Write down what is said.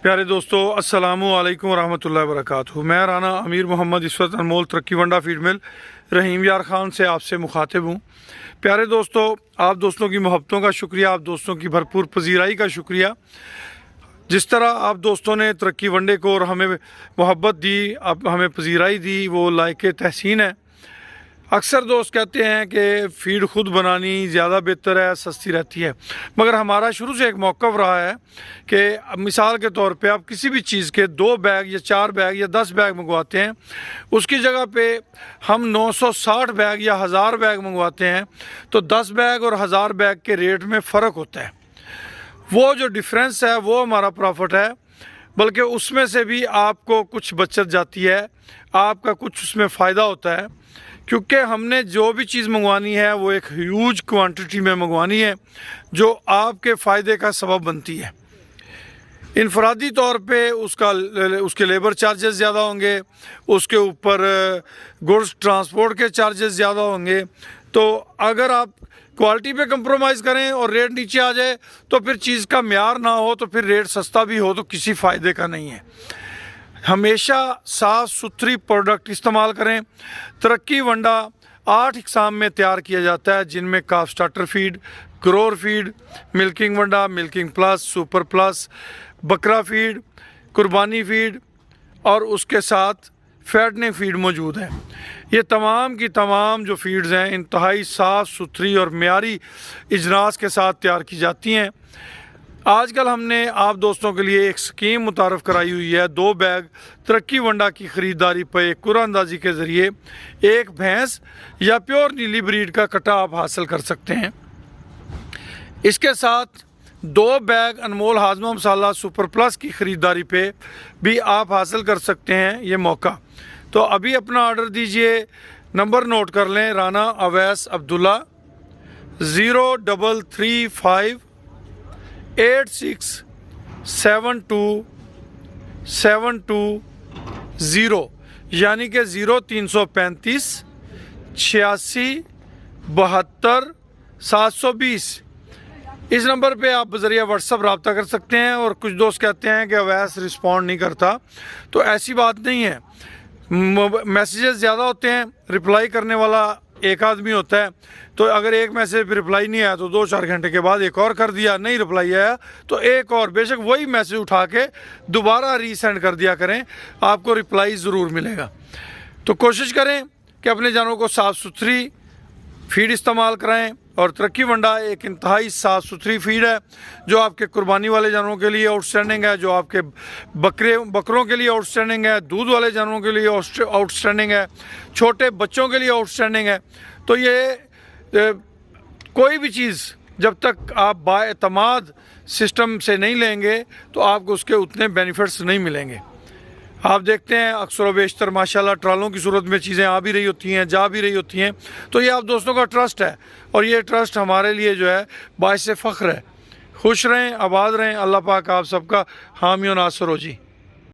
प्यारे दोस्तों, अस्सलामु अलैकुम रहमतुल्लाहि व बरकातहू। मैं राना अमीर मोहम्मद इस वक्त अनमोल तरक्की वंडा फीड मिल रहीम यार ख़ान से आपसे मुखातिब हूँ। प्यारे दोस्तों, आप दोस्तों की मोहब्बतों का शुक्रिया, आप दोस्तों की भरपूर पजीराई का शुक्रिया। जिस तरह आप दोस्तों ने तरक्की वंडे को और हमें मोहब्बत दी, आप हमें पजीराई दी, वो लायक तहसीन है। अक्सर दोस्त कहते हैं कि फ़ीड ख़ुद बनानी ज़्यादा बेहतर है, सस्ती रहती है, मगर हमारा शुरू से एक मौक़िफ़ रहा है कि मिसाल के तौर पे आप किसी भी चीज़ के 2 बैग या 4 बैग या 10 बैग मंगवाते हैं, उसकी जगह पे हम 960 बैग या 1000 बैग मंगवाते हैं, तो 10 बैग और 1000 बैग के रेट में फ़र्क होता है। वो जो डिफरेंस है वो हमारा प्रॉफिट है, बल्कि उसमें से भी आपको कुछ बचत जाती है, आपका कुछ उसमें फ़ायदा होता है, क्योंकि हमने जो भी चीज़ मंगवानी है वो एक ह्यूज क्वांटिटी में मंगवानी है जो आपके फ़ायदे का सबब बनती है। इनफरादी तौर पे उसके लेबर चार्जेस ज़्यादा होंगे, उसके ऊपर गुड्स ट्रांसपोर्ट के चार्जेस ज़्यादा होंगे। तो अगर आप क्वालिटी पे कंप्रोमाइज़ करें और रेट नीचे आ जाए तो फिर चीज़ का म्यार ना हो, तो फिर रेट सस्ता भी हो तो किसी फ़ायदे का नहीं है। हमेशा साफ़ सुथरी प्रोडक्ट इस्तेमाल करें। तरक्की वंडा 8 इकसाम में तैयार किया जाता है, जिनमें calf starter feed, grower feed, milking वंडा, मिल्किंग प्लस, सुपर प्लस, बकरा फीड, कुर्बानी फीड और उसके साथ फैटनिंग फीड मौजूद है। ये तमाम की तमाम जो फीड्स हैं इंतहाई साफ़ सुथरी और मेयारी इजनास के साथ तैयार की जाती हैं। आजकल हमने आप दोस्तों के लिए एक स्कीम मुतारफ़ कराई हुई है। 2 बैग तरक्की वंडा की ख़रीदारी पर कुरानंदाजी के ज़रिए 1 भैंस या प्योर नीली ब्रीड का कटा आप हासिल कर सकते हैं। इसके साथ 2 बैग अनमोल हाजमा मसाला सुपर प्लस की ख़रीदारी पे भी आप हासिल कर सकते हैं ये मौका। तो अभी अपना ऑर्डर दीजिए, नंबर नोट कर लें, राना अवैस अब्दुल्ला 0335 8672 यानी कि 0335 86 72 720। इस नंबर पे आप बज़रिया व्हाट्सअप रब्ता कर सकते हैं। और कुछ दोस्त कहते हैं कि अवैस रिस्पॉन्ड नहीं करता, तो ऐसी बात नहीं है। मैसेजेस ज़्यादा होते हैं, रिप्लाई करने वाला एक आदमी होता है, तो अगर एक मैसेज पर रिप्लाई नहीं आया तो 2-4 घंटे के बाद एक और कर दिया, नहीं रिप्लाई आया तो एक और, बेशक वही मैसेज उठा के दोबारा रीसेंड कर दिया करें, आपको रिप्लाई ज़रूर मिलेगा। तो कोशिश करें कि अपने जानवरों को साफ़ सुथरी फीड इस्तेमाल कराएं। और तरक्की वंडा एक इंतहाई साफ़ सुथरी फीड है जो आपके कुर्बानी वाले जानवरों के लिए आउटस्टैंडिंग है, जो आपके बकरों के लिए आउटस्टैंडिंग है, दूध वाले जानवरों के लिए आउटस्टैंडिंग है, छोटे बच्चों के लिए आउटस्टैंडिंग है। तो ये कोई भी चीज़ जब तक आप बाएतमाद सिस्टम से नहीं लेंगे तो आपको उसके उतने बेनिफिट्स नहीं मिलेंगे। आप देखते हैं अक्सर बेशतर माशाल्लाह ट्रालों की सूरत में चीज़ें आ भी रही होती हैं, जा भी रही होती हैं। तो ये आप दोस्तों का ट्रस्ट है और ये ट्रस्ट हमारे लिए जो है बाइस फ़ख्र है। खुश रहें, आबाद रहें। अल्लाह पाक आप सबका हामी और नासर हो जी।